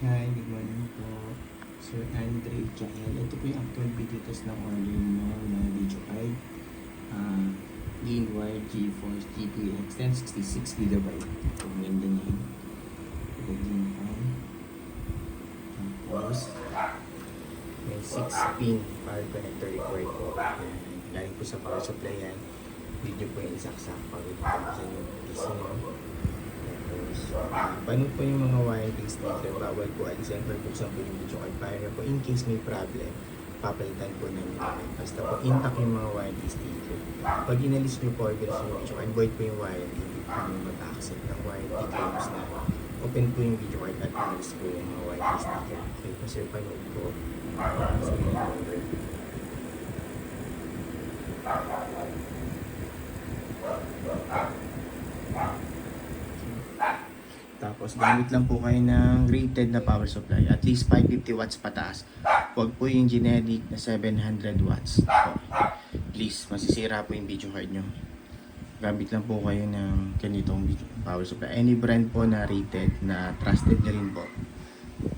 Hi, good morning po. Sir Andre Jael. Ito po yung actual video test ng order mo na video card. Uh, Gainwire GeForce GTX 1066GB. Ito, maganda niya yun. Pagiging fan. Tapos, may 6-pin power connector required po. Galing po sa power supply yan. Video po yung isaksak pag ipapaksan yung PC nyo. Paano po yung mga wireless sticker? Bawal po alisin or buksan po yung video card para po in case may problem, papalitan po namin namin. Basta po intact yung mga wireless sticker. Pag inalis nyo po or bilis yung video card, void po yung warranty. Hindi po yung mag-accept ng warranty claims na open po yung video card at inalis po yung mga wireless sticker. Okay po sir, panood po. Sige na order. Tapos gamit lang po kayo ng rated na power supply, at least 550 watts pataas. Huwag po yung generic na 700 watts. Please, masisira po yung video card nyo. Gamit lang po kayo ng ganitong power supply. Any brand po na rated, na trusted nyo rin po.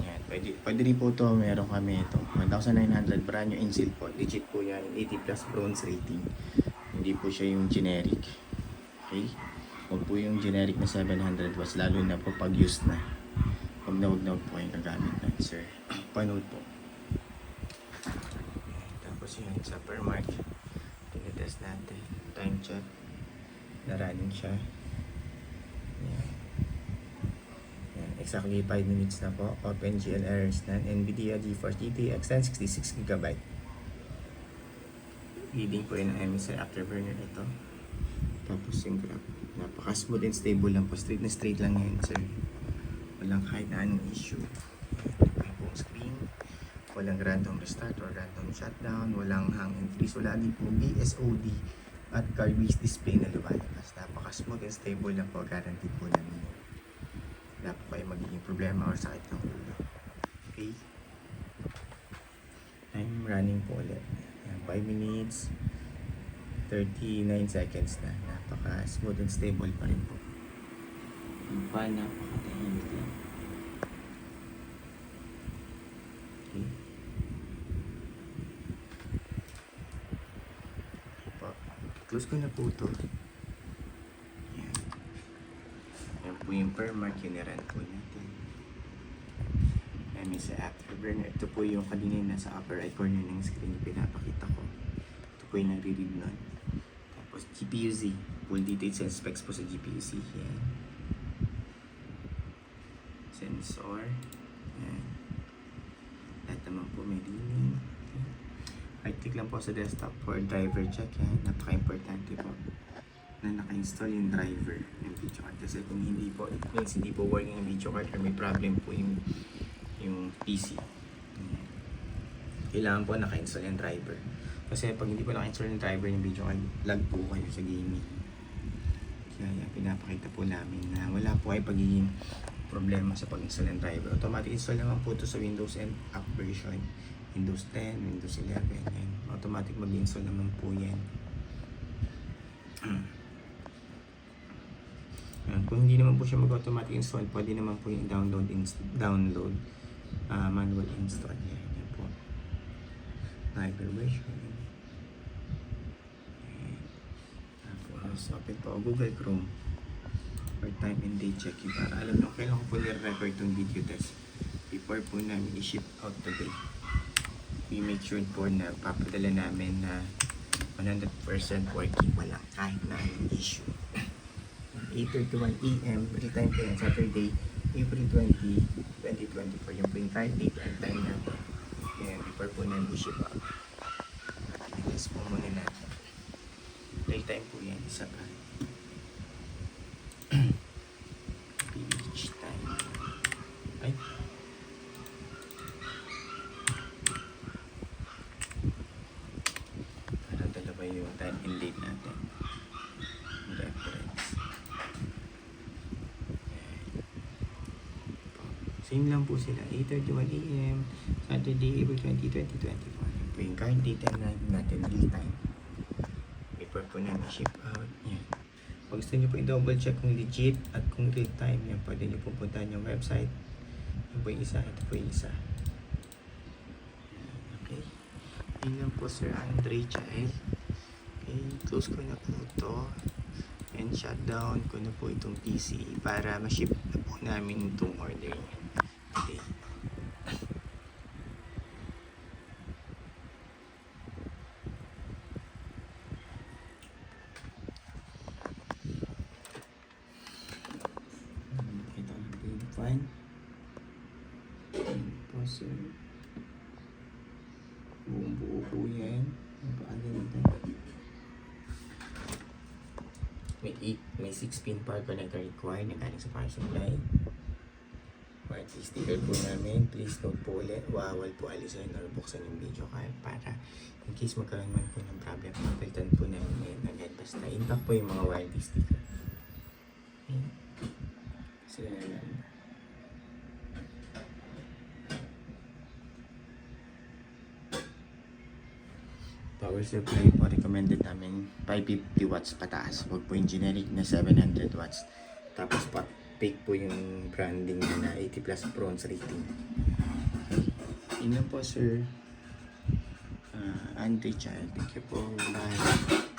Yan, pwede rin po to. Meron kami ito. 1,900 brand new Insil po. Legit po yan. 80 plus bronze rating. Hindi po siya yung generic. Okay? Huwag po yung generic na 700 watts, lalo na po pag used na. Huwag na po kayong gagamit na, sir. Panood po. Tapos yun, sa per mark, tinitest natin. Time check. Na-running siya. Yan. Yan. Exactly 5 minutes na po. OpenGL errors na. NVIDIA GeForce GTX 1066GB. Leading po yun ang MSI Afterburner ito. Tapos yung graph. Napaka-smooth and stable lang po. Straight na straight lang yan, sir. Walang kahit na anong issue. Yung buong screen. Walang random restart or random shutdown. Walang hang and freeze. Wala din po BSOD at car-based display na lumalabas. Napaka-smooth and stable lang po. Guaranteed po namin. Wala po kayo magiging problema or sakit ng ulo. Okay? I'm running po ulit. 5 minutes. 39 seconds na. Napaka-smooth and stable pa rin po. Yung fan, napaka-tahimik lang. Okay. Po. Close ko na po ito. Yan. Yan po yung per mark, yun po natin. Yan yung sa Afterburner. Ito po yung kanina nasa upper right corner ng screen pinapakita ko. Ito po yung nare-read nun. Tapos GPU-Z, full details and specs po sa GPU-Z. Yan. Sensor. Yan. Lahat naman po may lining. Right-click lang po sa desktop for driver check. Yan. Napaka-importante po na naka-install yung driver ng video card. Kasi kung hindi po, it means hindi po working yung video card or may problem po yung PC. Yan. Kailangan po naka-install yung driver. Kasi pag hindi po naka-install yung driver ng video card, lag po kayo sa gaming. Kaya pinapakita po namin na wala po kayo pagiging problema sa pag-install ng driver. Automatic install naman po ito sa Windows and app version. Windows 10, Windows 11, yan. Automatic mag-install naman po yan. Kung hindi naman po siya mag-automatic install, pwede naman po yung download manual install. Yan po. Driver version. Tapos open po Google Chrome for time and date checking para alam nyo kailan ko po nire-record itong video test before po namin i-ship out today. We make sure po na papadala namin na 100% working, walang kahit na issue. 8:31 AM real time po yan, Saturday, April 20, 2024. Yung po yung time, date and time natin. Yan, before po namin i-ship out. I-test po muna natin. Real time po yan, isa pa. PH time. Ay. Para dalawa yung time and date natin. Reference. Same lang po sila. 8:31 AM, Saturday, April 20, 2024. Yan po yung current date and time natin, real time. Before po namin ship out. Yan. Pag gusto nyo po i-double check kung legit at kung real time, yan, pwede nyo pupuntahan yung website Ito po yung isa, ito po yung isa. Okay. Yun lang po Sir Andre Child. Okay, close ko na po ito. And shutdown ko na po itong PC para ma-ship na po namin itong order niya. Okay. Ito na po yung fan. Ayan po sir. Buong buo po yan. Napakaganda. May 6-pin power connector required na galing sa power supply. Warranty sticker po namin. Please note po ulit, bawal po alisin or buksan yung video card para in case magkaroon man po ng problem, papalitan po namin ngayon agad. Basta intact po yung mga warranty sticker. Okay. Sila na lang. Power supply po recommended namin 550 watts pataas. Huwag po yung generic na 700 watts. Tapos pa take po yung branding na 80 plus bronze rating. Yun lang po sir. Andre Child. Thank you po. Bye.